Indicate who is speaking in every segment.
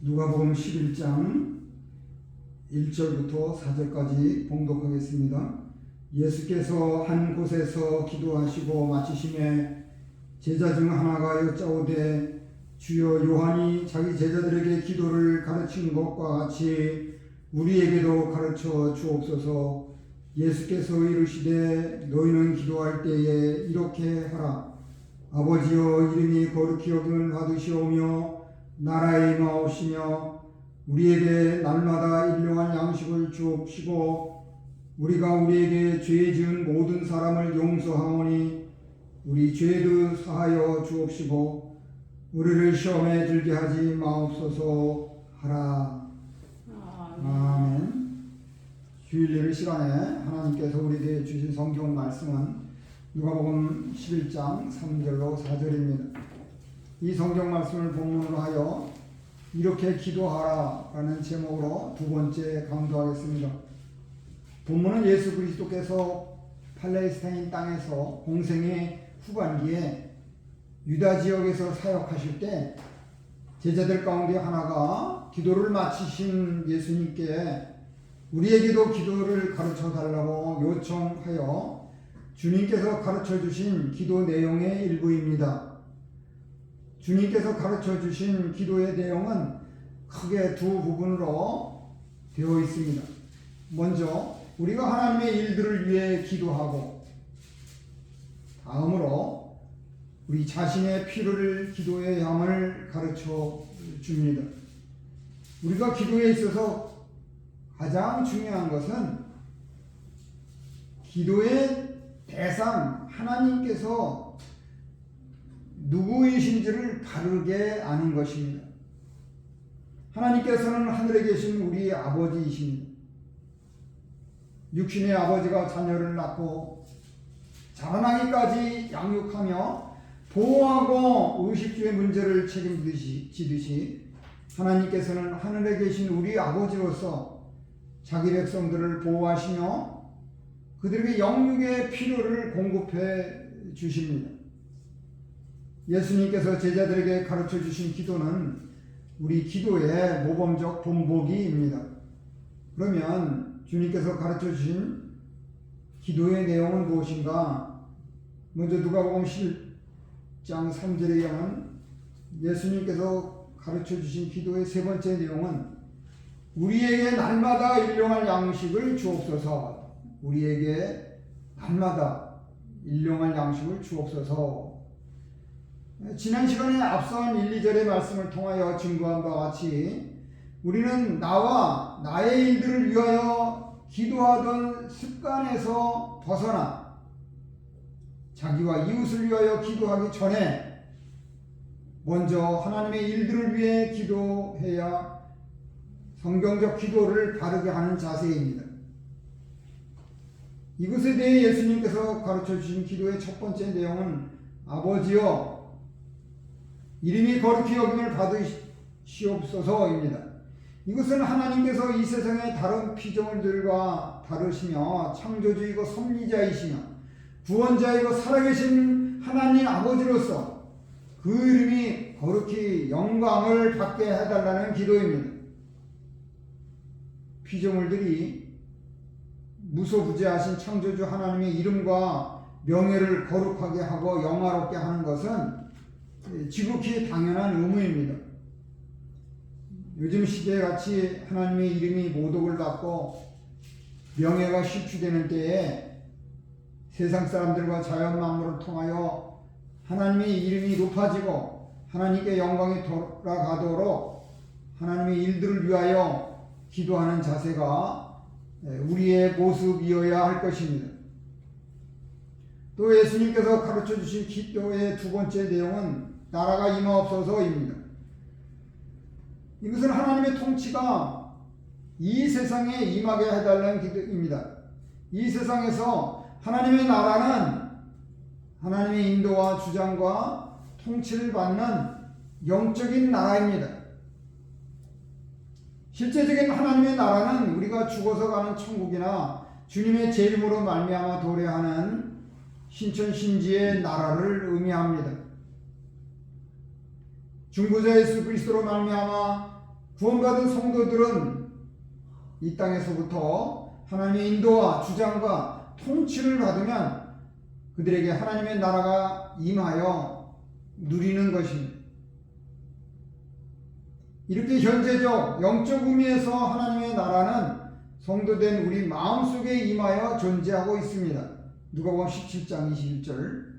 Speaker 1: 누가복음 11장 1절부터 4절까지 봉독하겠습니다. 예수께서 한 곳에서 기도하시고 마치심에 제자 중 하나가 여짜오되 주여 요한이 자기 제자들에게 기도를 가르친 것과 같이 우리에게도 가르쳐 주옵소서. 예수께서 이르시되 너희는 기도할 때에 이렇게 하라. 아버지여 이름이 거룩히 여김을 받으시오며 나라에 임하옵시며 우리에게 날마다 일용할 양식을 주옵시고 우리가 우리에게 죄 지은 모든 사람을 용서하오니 우리 죄도 사하여 주옵시고 우리를 시험에 들게 하지 마옵소서 하라. 아멘. 주일 예배 시간에 하나님께서 우리에게 주신 성경 말씀은 누가복음 11장 3절로 4절입니다. 이 성경 말씀을 본문으로 하여 이렇게 기도하라 라는 제목으로 두 번째 강조하겠습니다. 본문은 예수 그리스도께서 팔레스타인 땅에서 공생의 후반기에 유다 지역에서 사역하실 때 제자들 가운데 하나가 기도를 마치신 예수님께 우리에게도 기도를 가르쳐 달라고 요청하여 주님께서 가르쳐 주신 기도 내용의 일부입니다. 주님께서 가르쳐 주신 기도의 내용은 크게 두 부분으로 되어 있습니다. 먼저 우리가 하나님의 일들을 위해 기도하고 다음으로 우리 자신의 필요를 기도해야 함을 가르쳐 줍니다. 우리가 기도에 있어서 가장 중요한 것은 기도의 대상 하나님께서 누구이신지를 바르게 아는 것입니다. 하나님께서는 하늘에 계신 우리 아버지이십니다. 육신의 아버지가 자녀를 낳고 자라나기까지 양육하며 보호하고 의식주의 문제를 책임지듯이 하나님께서는 하늘에 계신 우리 아버지로서 자기 백성들을 보호하시며 그들에게 영육의 필요를 공급해 주십니다. 예수님께서 제자들에게 가르쳐 주신 기도는 우리 기도의 모범적 본보기입니다. 그러면 주님께서 가르쳐 주신 기도의 내용은 무엇인가? 먼저 누가복음 10장 3절에 의하면 예수님께서 가르쳐 주신 기도의 세 번째 내용은 우리에게 날마다 일용할 양식을 주옵소서. 우리에게 날마다 일용할 양식을 주옵소서. 지난 시간에 앞선 1, 2절의 말씀을 통하여 증거한 바와 같이 우리는 나와 나의 일들을 위하여 기도하던 습관에서 벗어나 자기와 이웃을 위하여 기도하기 전에 먼저 하나님의 일들을 위해 기도해야 성경적 기도를 바르게 하는 자세입니다. 이것에 대해 예수님께서 가르쳐 주신 기도의 첫 번째 내용은 아버지여 이름이 거룩히 여김을 받으시옵소서입니다. 이것은 하나님께서 이 세상의 다른 피조물들과 다르시며 창조주이고 섭리자이시며 구원자이고 살아계신 하나님 아버지로서 그 이름이 거룩히 영광을 받게 해달라는 기도입니다. 피조물들이 무소부재하신 창조주 하나님의 이름과 명예를 거룩하게 하고 영화롭게 하는 것은 지극히 당연한 의무입니다. 요즘 시대에 같이 하나님의 이름이 모독을 받고 명예가 실추되는 때에 세상 사람들과 자연 만물을 통하여 하나님의 이름이 높아지고 하나님께 영광이 돌아가도록 하나님의 일들을 위하여 기도하는 자세가 우리의 모습이어야 할 것입니다. 또 예수님께서 가르쳐 주신 기도의 두 번째 내용은 나라가 임하옵소서입니다. 이것은 하나님의 통치가 이 세상에 임하게 해달라는 기도입니다. 이 세상에서 하나님의 나라는 하나님의 인도와 주장과 통치를 받는 영적인 나라입니다. 실제적인 하나님의 나라는 우리가 죽어서 가는 천국이나 주님의 재림으로 말미암아 도래하는 신천신지의 나라를 의미합니다. 중보자 예수 그리스도로 말미암아 구원받은 성도들은 이 땅에서부터 하나님의 인도와 주장과 통치를 받으면 그들에게 하나님의 나라가 임하여 누리는 것입니다. 이렇게 현재적 영적 의미에서 하나님의 나라는 성도된 우리 마음속에 임하여 존재하고 있습니다. 누가복음 17장 21절.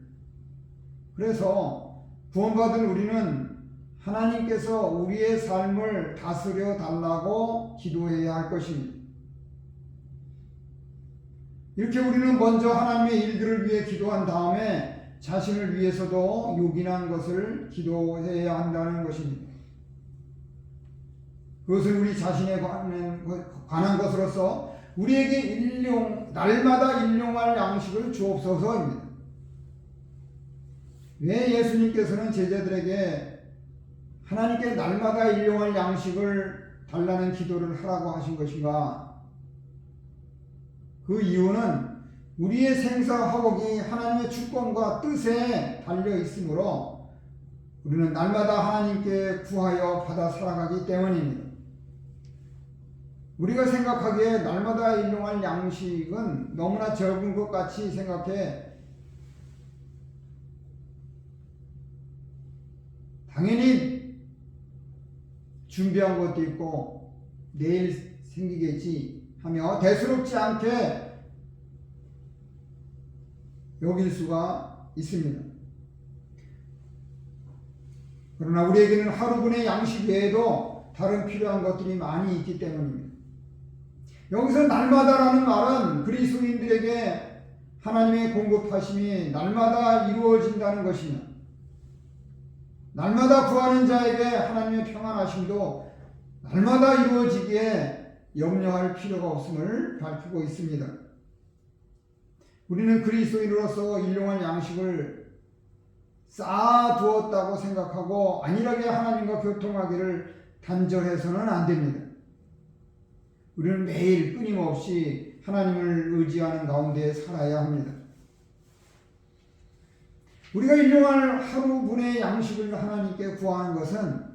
Speaker 1: 그래서 구원받은 우리는 하나님께서 우리의 삶을 다스려 달라고 기도해야 할 것입니다. 이렇게 우리는 먼저 하나님의 일들을 위해 기도한 다음에 자신을 위해서도 요긴한 것을 기도해야 한다는 것입니다. 그것은 우리 자신에 관한 것으로서 우리에게 날마다 일용할 양식을 주옵소서입니다. 왜 예수님께서는 제자들에게 하나님께 날마다 일용할 양식을 달라는 기도를 하라고 하신 것인가? 그 이유는 우리의 생사화복이 하나님의 주권과 뜻에 달려 있으므로 우리는 날마다 하나님께 구하여 받아 살아가기 때문입니다. 우리가 생각하기에 날마다 일용할 양식은 너무나 적은 것 같이 생각해 당연히 준비한 것도 있고 내일 생기겠지 하며 대수롭지 않게 여길 수가 있습니다. 그러나 우리에게는 하루분의 양식 외에도 다른 필요한 것들이 많이 있기 때문입니다. 여기서 날마다라는 말은 그리스도인들에게 하나님의 공급하심이 날마다 이루어진다는 것이며 날마다 구하는 자에게 하나님의 평안하심도 날마다 이루어지기에 염려할 필요가 없음을 밝히고 있습니다. 우리는 그리스도인으로서 일용할 양식을 쌓아두었다고 생각하고 안일하게 하나님과 교통하기를 단절해서는 안 됩니다. 우리는 매일 끊임없이 하나님을 의지하는 가운데 살아야 합니다. 우리가 일용할 하루분의 양식을 하나님께 구하는 것은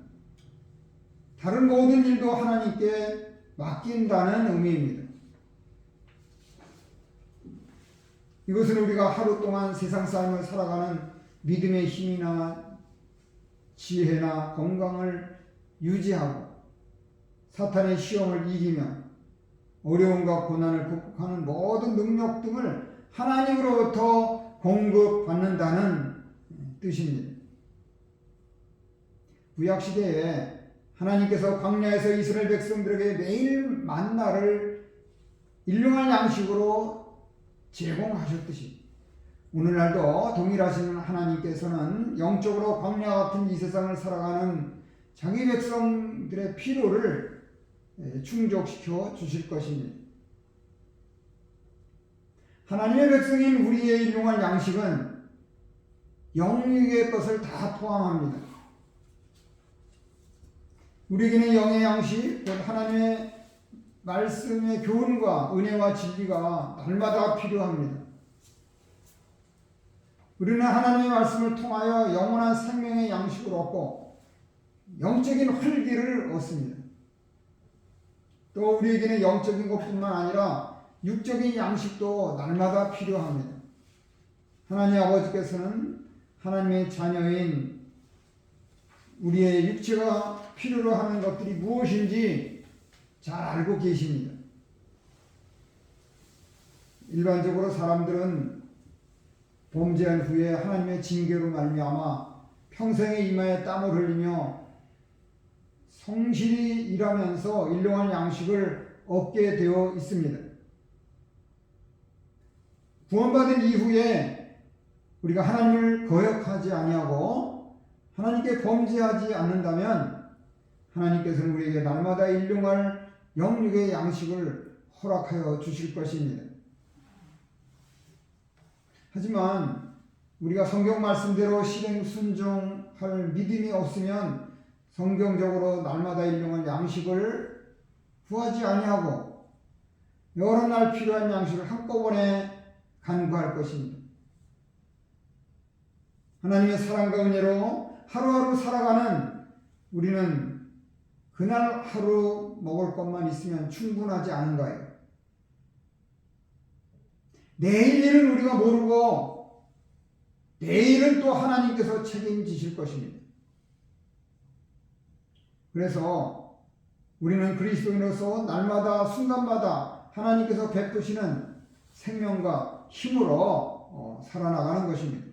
Speaker 1: 다른 모든 일도 하나님께 맡긴다는 의미입니다. 이것은 우리가 하루 동안 세상 삶을 살아가는 믿음의 힘이나 지혜나 건강을 유지하고 사탄의 시험을 이기며 어려움과 고난을 극복하는 모든 능력 등을 하나님으로부터 공급받는다는 뜻입니다. 구약시대에 하나님께서 광야에서 이스라엘 백성들에게 매일 만나를 일용할 양식으로 제공하셨듯이 오늘날도 동일하신 하나님께서는 영적으로 광야 같은 이 세상을 살아가는 자기 백성들의 필요를 충족시켜 주실 것입니다. 하나님의 백성인 우리의 일용할 양식은 영육의 것을 다 포함합니다. 우리에게는 영의 양식, 곧 하나님의 말씀의 교훈과 은혜와 진리가 날마다 필요합니다. 우리는 하나님의 말씀을 통하여 영원한 생명의 양식을 얻고 영적인 활기를 얻습니다. 또 우리에게는 영적인 것뿐만 아니라 육적인 양식도 날마다 필요합니다. 하나님 아버지께서는 하나님의 자녀인 우리의 육체가 필요로 하는 것들이 무엇인지 잘 알고 계십니다. 일반적으로 사람들은 범죄한 후에 하나님의 징계로 말미암아 평생의 이마에 땀을 흘리며 성실히 일하면서 일용할 양식을 얻게 되어 있습니다. 구원받은 이후에 우리가 하나님을 거역하지 아니하고 하나님께 범죄하지 않는다면 하나님께서는 우리에게 날마다 일용할 영육의 양식을 허락하여 주실 것입니다. 하지만 우리가 성경 말씀대로 실행 순종할 믿음이 없으면 성경적으로 날마다 일용할 양식을 구하지 아니하고 여러 날 필요한 양식을 한꺼번에 간구할 것입니다. 하나님의 사랑과 은혜로 하루하루 살아가는 우리는 그날 하루 먹을 것만 있으면 충분하지 않은가요? 내일 일은 우리가 모르고 내일은 또 하나님께서 책임지실 것입니다. 그래서 우리는 그리스도인으로서 날마다 순간마다 하나님께서 베푸시는 생명과 힘으로 살아나가는 것입니다.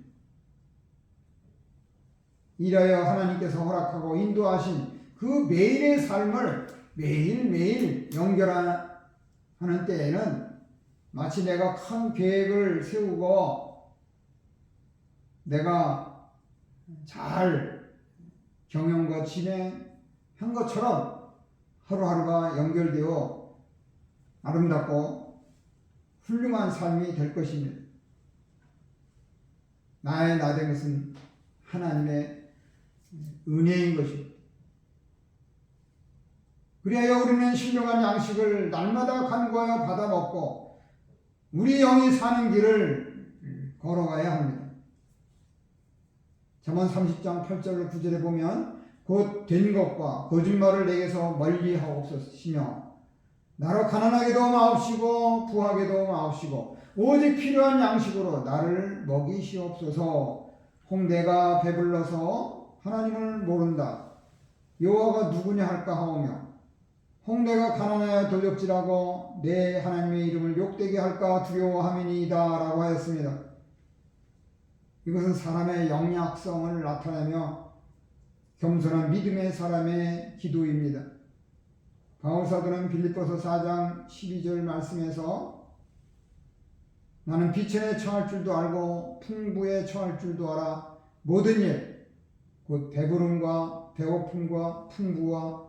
Speaker 1: 이라여 하나님께서 허락하고 인도하신 그 매일의 삶을 매일매일 연결하는 때에는 마치 내가 큰 계획을 세우고 내가 잘 경영과 진행한 것처럼 하루하루가 연결되어 아름답고 훌륭한 삶이 될 것입니다. 나의 나된 것은 하나님의 은혜인 것입니다. 그리하여 우리는 신령한 양식을 날마다 간구하여 받아 먹고 우리 영이 사는 길을 걸어가야 합니다. 잠언 30장 8절 9절에 보면 곧 된 것과 거짓말을 내게서 멀리 하옵소시며 나로 가난하게도 마옵시고 부하게도 마옵시고 오직 필요한 양식으로 나를 먹이시옵소서. 홍대가 배불러서 하나님을 모른다. 여호와가 누구냐 할까 하오며 홍대가 가난하여 돌역질하고 내 하나님의 이름을 욕되게 할까 두려워함이니이다 라고 하였습니다. 이것은 사람의 영약성을 나타내며 겸손한 믿음의 사람의 기도입니다. 바울사도는 빌립보서 4장 12절 말씀에서 나는 비천에 처할 줄도 알고 풍부에 처할 줄도 알아 모든 일 곧 배부름과 배고픔과 풍부와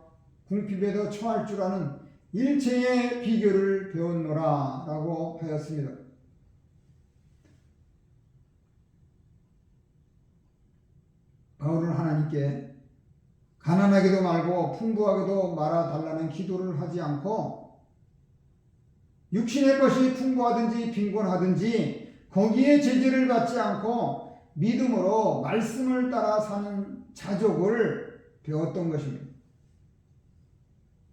Speaker 1: 궁핍에도 처할 줄 아는 일체의 비결을 배웠노라 라고 하였습니다. 바울은 하나님께 가난하게도 말고 풍부하게도 말아달라는 기도를 하지 않고 육신의 것이 풍부하든지 빈곤하든지 거기에 제재를 받지 않고 믿음으로 말씀을 따라 사는 자족을 배웠던 것입니다.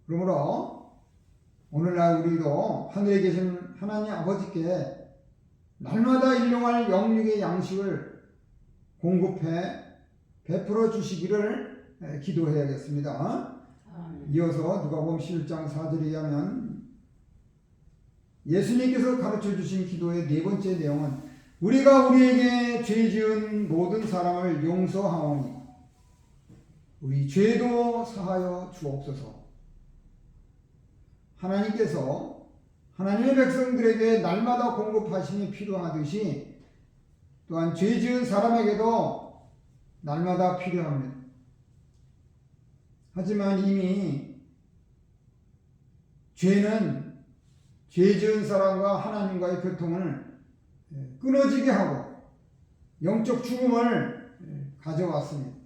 Speaker 1: 그러므로 오늘날 우리도 하늘에 계신 하나님 아버지께 날마다 일용할 영육의 양식을 공급해 베풀어 주시기를 기도해야겠습니다. 이어서 누가복음 11장 4절에 의하면 예수님께서 가르쳐 주신 기도의 네 번째 내용은 우리가 우리에게 죄 지은 모든 사람을 용서하오니 우리 죄도 사하여 주옵소서. 하나님께서 하나님의 백성들에게 날마다 공급하심이 필요하듯이 또한 죄 지은 사람에게도 날마다 필요합니다. 하지만 이미 죄는 죄 지은 사람과 하나님과의 교통을 끊어지게 하고 영적 죽음을 가져왔습니다.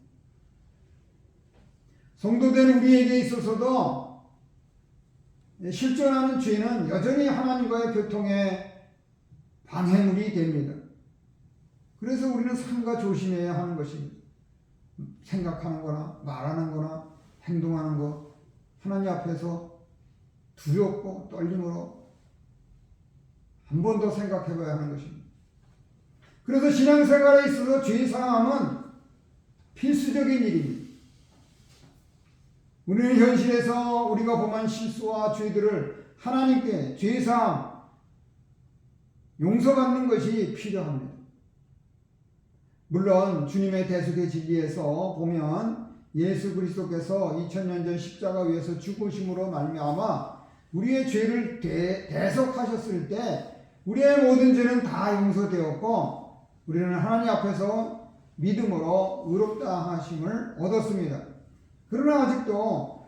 Speaker 1: 성도된 우리에게 있어서도 실존하는 죄는 여전히 하나님과의 교통에 방해물이 됩니다. 그래서 우리는 삼가 조심해야 하는 것입니다. 생각하는 거나 말하는 거나 행동하는 것 하나님 앞에서 두렵고 떨림으로 한 번 더 생각해 봐야 하는 것입니다. 그래서 신앙생활에 있어서 죄사함은 필수적인 일입니다. 우리는 현실에서 우리가 범한 실수와 죄들을 하나님께 죄사함, 용서받는 것이 필요합니다. 물론 주님의 대속의 진리에서 보면 예수 그리스도께서 2000년 전 십자가 위에서 죽으심으로 말미암아 우리의 죄를 대속하셨을 때 우리의 모든 죄는 다 용서되었고 우리는 하나님 앞에서 믿음으로 의롭다 하심을 얻었습니다. 그러나 아직도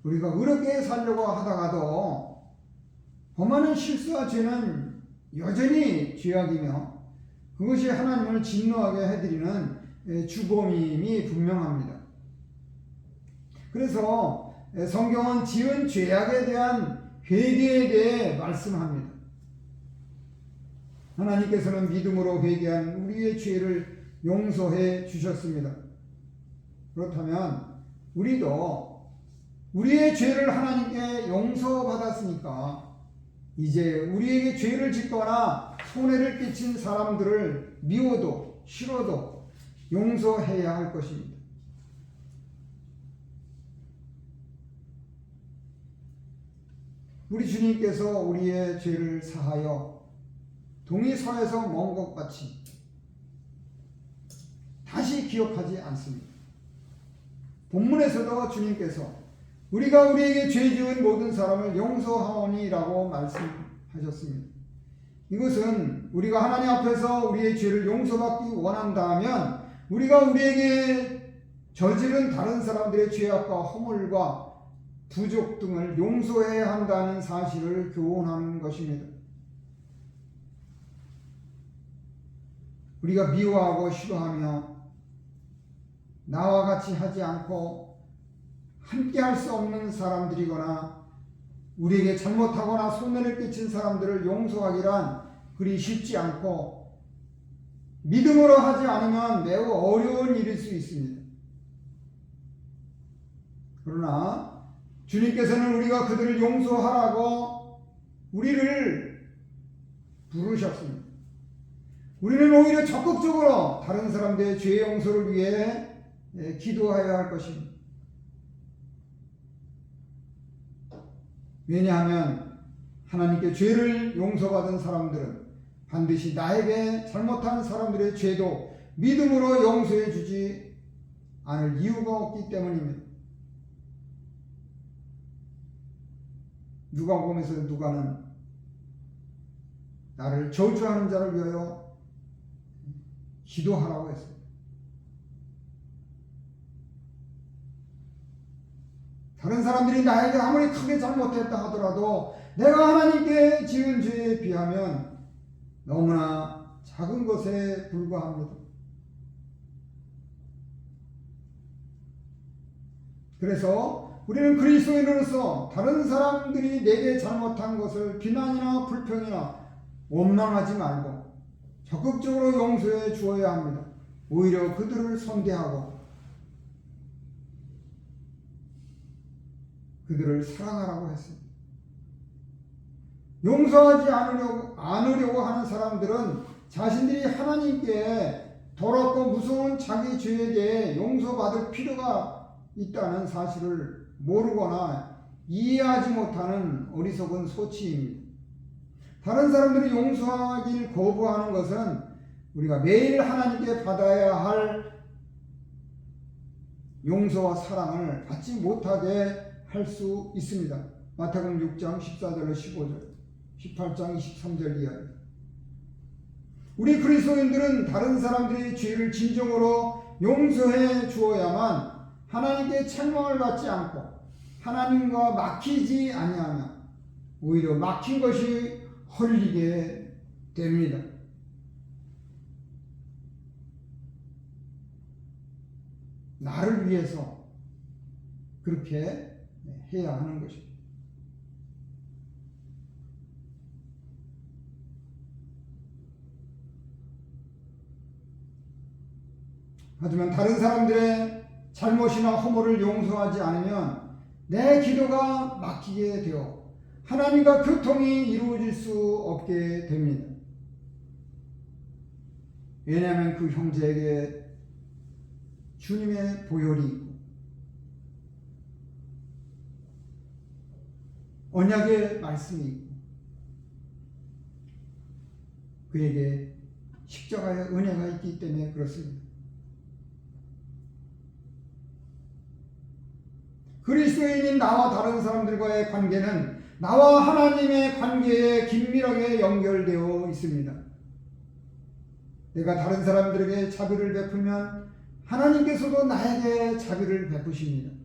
Speaker 1: 우리가 의롭게 살려고 하다가도 범하는 실수와 죄는 여전히 죄악이며 그것이 하나님을 진노하게 해드리는 주범임이 분명합니다. 그래서 성경은 지은 죄악에 대한 회개에 대해 말씀합니다. 하나님께서는 믿음으로 회개한 우리의 죄를 용서해 주셨습니다. 그렇다면 우리도 우리의 죄를 하나님께 용서받았으니까 이제 우리에게 죄를 짓거나 손해를 끼친 사람들을 미워도 싫어도 용서해야 할 것입니다. 우리 주님께서 우리의 죄를 사하여 동이 서에서 먼 것 같이 다시 기억하지 않습니다. 본문에서도 주님께서 우리가 우리에게 죄 지은 모든 사람을 용서하오니라고 말씀하셨습니다. 이것은 우리가 하나님 앞에서 우리의 죄를 용서받기 원한다면 우리가 우리에게 저지른 다른 사람들의 죄악과 허물과 부족 등을 용서해야 한다는 사실을 교훈하는 것입니다. 우리가 미워하고 싫어하며 나와 같이 하지 않고 함께 할 수 없는 사람들이거나 우리에게 잘못하거나 손해를 끼친 사람들을 용서하기란 그리 쉽지 않고 믿음으로 하지 않으면 매우 어려운 일일 수 있습니다. 그러나 주님께서는 우리가 그들을 용서하라고 우리를 부르셨습니다. 우리는 오히려 적극적으로 다른 사람들의 죄 용서를 위해 기도해야 할 것입니다. 왜냐하면 하나님께 죄를 용서받은 사람들은 반드시 나에게 잘못한 사람들의 죄도 믿음으로 용서해 주지 않을 이유가 없기 때문입니다. 누가복음에서 누가는 나를 저주하는 자를 위하여 기도하라고 했어요. 다른 사람들이 나에게 아무리 크게 잘못했다 하더라도 내가 하나님께 지은 죄에 비하면 너무나 작은 것에 불과합니다. 그래서 우리는 그리스도인으로서 다른 사람들이 내게 잘못한 것을 비난이나 불평이나 원망하지 말고 적극적으로 용서해 주어야 합니다. 오히려 그들을 선대하고 그들을 사랑하라고 했습니다. 용서하지 않으려고 하는 사람들은 자신들이 하나님께 더럽고 무서운 자기 죄에 대해 용서받을 필요가 있다는 사실을 모르거나 이해하지 못하는 어리석은 소치입니다. 다른 사람들이 용서하길 거부하는 것은 우리가 매일 하나님께 받아야 할 용서와 사랑을 받지 못하게 할 수 있습니다. 마태복음 6장 14절로 15절, 18장 23절 이하입니다. 우리 그리스도인들은 다른 사람들의 죄를 진정으로 용서해 주어야만 하나님께 책망을 받지 않고 하나님과 막히지 아니하며 오히려 막힌 것이 헐리게 됩니다. 나를 위해서 그렇게 해야 하는 것입니다. 하지만 다른 사람들의 잘못이나 허물을 용서하지 않으면 내 기도가 막히게 되어 하나님과 교통이 이루어질 수 없게 됩니다. 왜냐하면 그 형제에게 주님의 보혈이 있고 언약의 말씀이 있고 그에게 십자가의 은혜가 있기 때문에 그렇습니다. 그리스도인인 나와 다른 사람들과의 관계는 나와 하나님의 관계에 긴밀하게 연결되어 있습니다. 내가 다른 사람들에게 자비를 베풀면 하나님께서도 나에게 자비를 베푸십니다.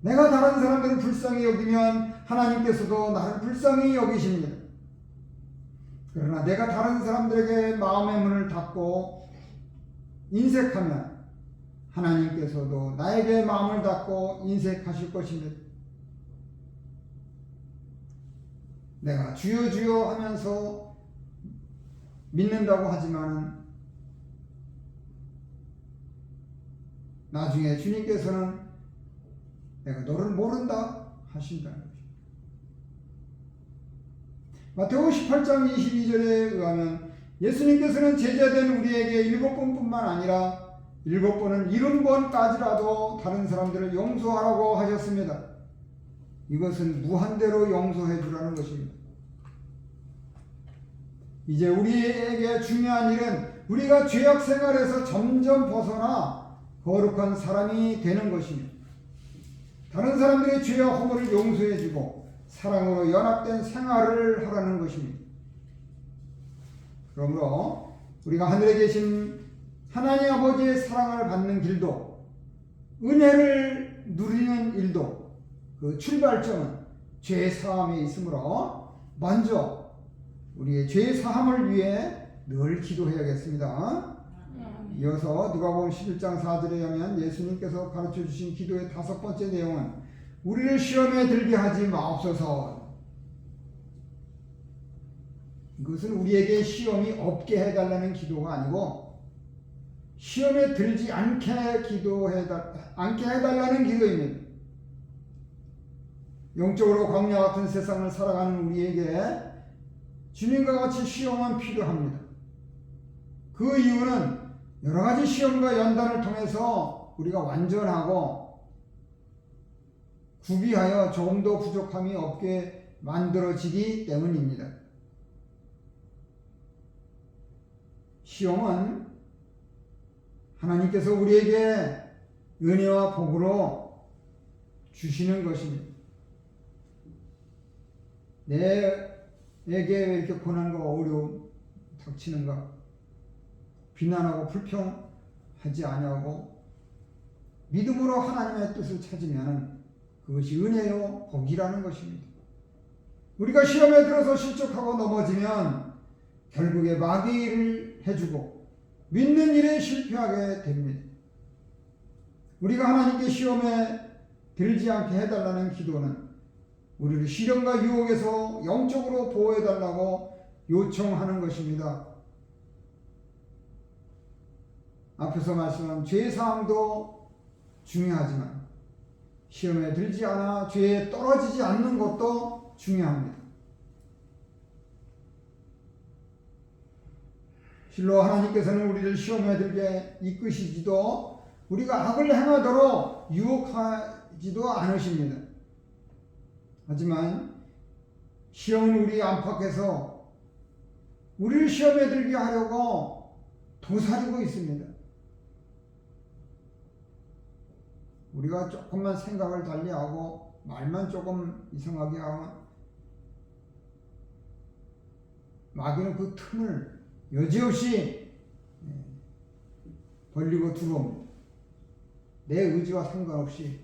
Speaker 1: 내가 다른 사람들을 불쌍히 여기면 하나님께서도 나를 불쌍히 여기십니다. 그러나 내가 다른 사람들에게 마음의 문을 닫고 인색하면 하나님께서도 나에게 마음을 닫고 인색하실 것입니다. 내가 주여 주여 하면서 믿는다고 하지만 나중에 주님께서는 내가 너를 모른다 하신다는 것입니다. 마태복음 18장 22절에 의하면 예수님께서는 제자된 우리에게 7번뿐만 아니라 7번은 70번까지라도 다른 사람들을 용서하라고 하셨습니다. 이것은 무한대로 용서해 주라는 것입니다. 이제 우리에게 중요한 일은 우리가 죄악 생활에서 점점 벗어나 거룩한 사람이 되는 것입니다. 다른 사람들의 죄와 허물을 용서해 주고 사랑으로 연합된 생활을 하라는 것입니다. 그러므로 우리가 하늘에 계신 하나님 아버지의 사랑을 받는 길도 은혜를 누리는 일도 그 출발점은 죄 사함에 있으므로 먼저 우리의 죄 사함을 위해 늘 기도해야겠습니다. 이어서 누가복음 11장 4절에 하면 예수님께서 가르쳐 주신 기도의 5번째 내용은 우리를 시험에 들게 하지 마옵소서. 이것은 우리에게 시험이 없게 해달라는 기도가 아니고 시험에 들지 않게 해달라는 기도입니다. 영적으로 광야 같은 세상을 살아가는 우리에게 주님과 같이 시험은 필요합니다. 그 이유는 여러 가지 시험과 연단을 통해서 우리가 완전하고 구비하여 조금도 부족함이 없게 만들어지기 때문입니다. 시험은 하나님께서 우리에게 은혜와 복으로 주시는 것입니다. 내게 왜 이렇게 고난과 어려움 닥치는가? 비난하고 불평하지 아니하고 믿음으로 하나님의 뜻을 찾으면 그것이 은혜요 복이라는 것입니다. 우리가 시험에 들어서 실족하고 넘어지면 결국에 마귀의 일을 해주고 믿는 일에 실패하게 됩니다. 우리가 하나님께 시험에 들지 않게 해달라는 기도는 우리를 시련과 유혹에서 영적으로 보호해달라고 요청하는 것입니다. 앞에서 말씀한 죄사함도 중요하지만 시험에 들지 않아 죄에 떨어지지 않는 것도 중요합니다. 실로 하나님께서는 우리를 시험에 들게 이끄시지도 우리가 악을 행하도록 유혹하지도 않으십니다. 하지만 시험은 우리 안팎에서 우리를 시험에 들게 하려고 도사리고 있습니다. 우리가 조금만 생각을 달리하고 말만 조금 이상하게 하면 마귀는 그 틈을 여지없이 벌리고 들어옵니다. 내 의지와 상관없이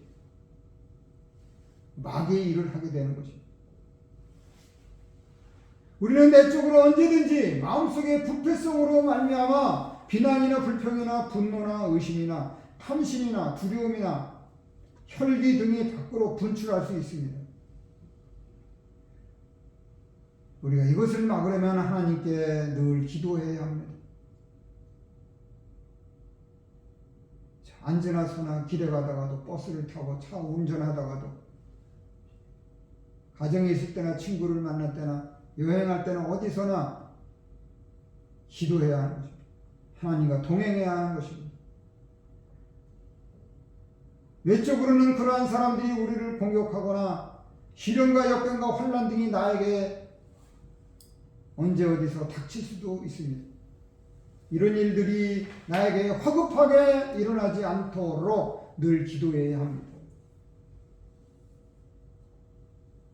Speaker 1: 마귀의 일을 하게 되는 것입니다. 우리는 내적으로 언제든지 마음속에 부패성으로 말미암아 비난이나 불평이나 분노나 의심이나 탐심이나 두려움이나 혈기 등이 밖으로 분출할 수 있습니다. 우리가 이것을 막으려면 하나님께 늘 기도해야 합니다. 앉으나 서나 길에 가다가도 버스를 타고 차 운전하다가도 가정에 있을 때나 친구를 만날 때나 여행할 때나 어디서나 기도해야 하는 것입니다. 하나님과 동행해야 하는 것입니다. 외적으로는 그러한 사람들이 우리를 공격하거나 시련과 역경과 환난 등이 나에게 언제 어디서 닥칠 수도 있습니다. 이런 일들이 나에게 화급하게 일어나지 않도록 늘 기도해야 합니다.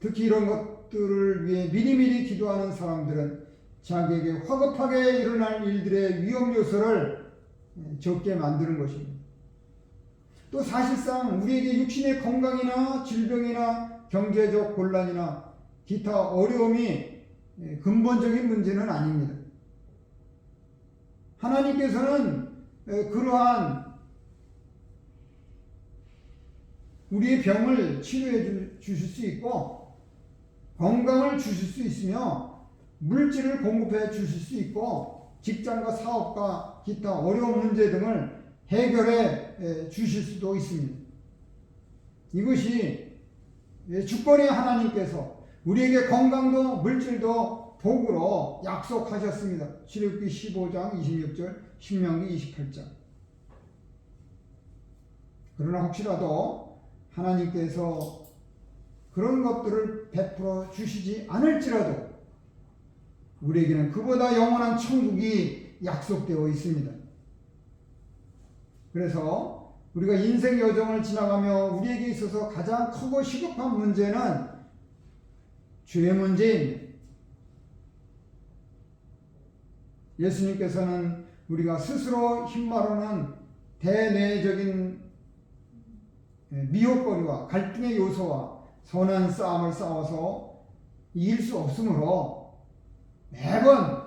Speaker 1: 특히 이런 것들을 위해 미리미리 기도하는 사람들은 자기에게 화급하게 일어날 일들의 위험 요소를 적게 만드는 것입니다. 또 사실상 우리에게 육신의 건강이나 질병이나 경제적 곤란이나 기타 어려움이 근본적인 문제는 아닙니다. 하나님께서는 그러한 우리의 병을 치료해 주실 수 있고 건강을 주실 수 있으며 물질을 공급해 주실 수 있고 직장과 사업과 기타 어려운 문제 등을 해결해 주실 수도 있습니다. 이것이 주권의 하나님께서 우리에게 건강도 물질도 복으로 약속하셨습니다. 출애굽기 15장 26절, 신명기 28장. 그러나 혹시라도 하나님께서 그런 것들을 베풀어 주시지 않을지라도 우리에게는 그보다 영원한 천국이 약속되어 있습니다. 그래서 우리가 인생 여정을 지나가며 우리에게 있어서 가장 크고 시급한 문제는 죄의 문제입니다. 예수님께서는 우리가 스스로 힘마로는 대내적인 미혹거리와 갈등의 요소와 선한 싸움을 싸워서 이길 수 없으므로 매번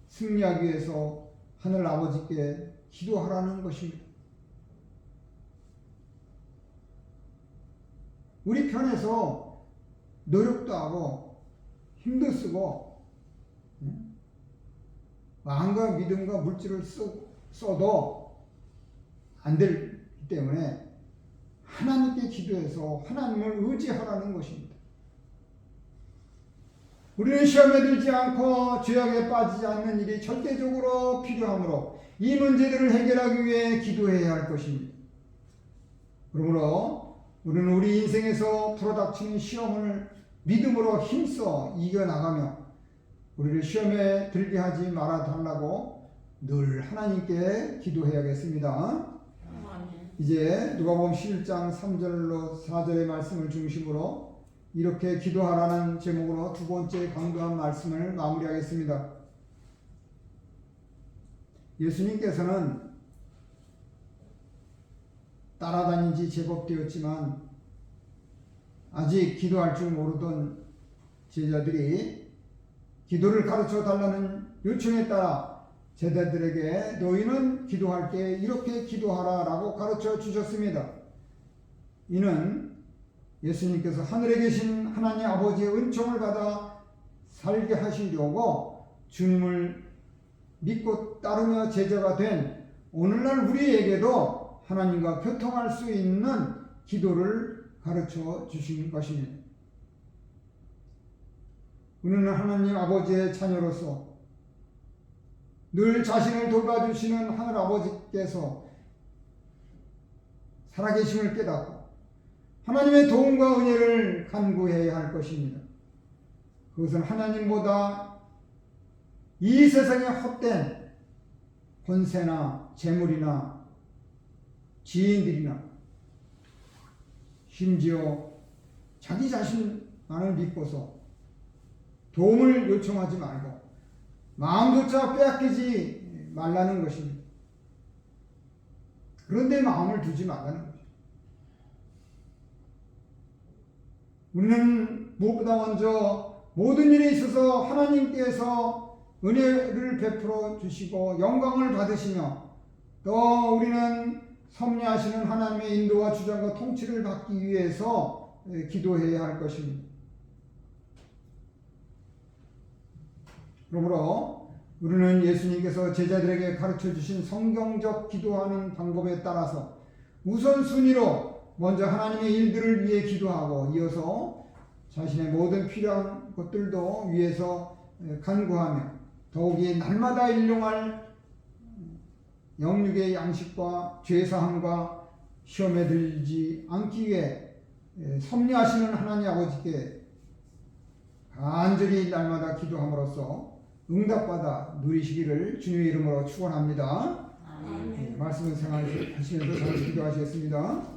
Speaker 1: 승리하기 위해서 하늘 아버지께 기도하라는 것입니다. 우리 편에서 노력도 하고 힘도 쓰고 마음과 믿음과 물질을 써도 안 되기 때문에 하나님께 기도해서 하나님을 의지하라는 것입니다. 우리는 시험에 들지 않고 죄악에 빠지지 않는 일이 절대적으로 필요하므로 이 문제들을 해결하기 위해 기도해야 할 것입니다. 그러므로 우리는 우리 인생에서 불어닥치는 시험을 믿음으로 힘써 이겨나가며 우리를 시험에 들게 하지 말아달라고 늘 하나님께 기도해야겠습니다. 이제 누가복음 11장 3절로 4절의 말씀을 중심으로 이렇게 기도하라는 제목으로 두 번째 강조한 말씀을 마무리하겠습니다. 예수님께서는 따라다닌 지 제법 되었지만 아직 기도할 줄 모르던 제자들이 기도를 가르쳐 달라는 요청에 따라 제자들에게 너희는 기도할 때 이렇게 기도하라 라고 가르쳐 주셨습니다. 이는 예수님께서 하늘에 계신 하나님 아버지의 은총을 받아 살게 하시려고 주님을 믿고 따르며 제자가 된 오늘날 우리에게도 하나님과 교통할 수 있는 기도를 가르쳐 주신 것입니다. 우리는 하나님 아버지의 자녀로서 늘 자신을 돌봐주시는 하늘 아버지께서 살아계심을 깨닫고 하나님의 도움과 은혜를 간구해야 할 것입니다. 그것은 하나님보다 이 세상에 헛된 권세나 재물이나 지인들이나 심지어 자기 자신만을 믿고서 도움을 요청하지 말고 마음조차 빼앗기지 말라는 것입니다. 그런데 마음을 두지 말라는 것입니다. 우리는 무엇보다 먼저 모든 일에 있어서 하나님께서 은혜를 베풀어 주시고 영광을 받으시며 또 우리는 섭리하시는 하나님의 인도와 주장과 통치를 받기 위해서 기도해야 할 것입니다. 그러므로 우리는 예수님께서 제자들에게 가르쳐 주신 성경적 기도하는 방법에 따라서 우선순위로 먼저 하나님의 일들을 위해 기도하고 이어서 자신의 모든 필요한 것들도 위해서 간구하며 더욱이 날마다 일용할 영육의 양식과 죄사함과 시험에 들지 않기 위해 섭리하시는 하나님 아버지께 간절히 날마다 기도함으로써 응답받아 누리시기를 주님의 이름으로 축원합니다. 말씀을 생각하시면서 잘 기도하시겠습니다.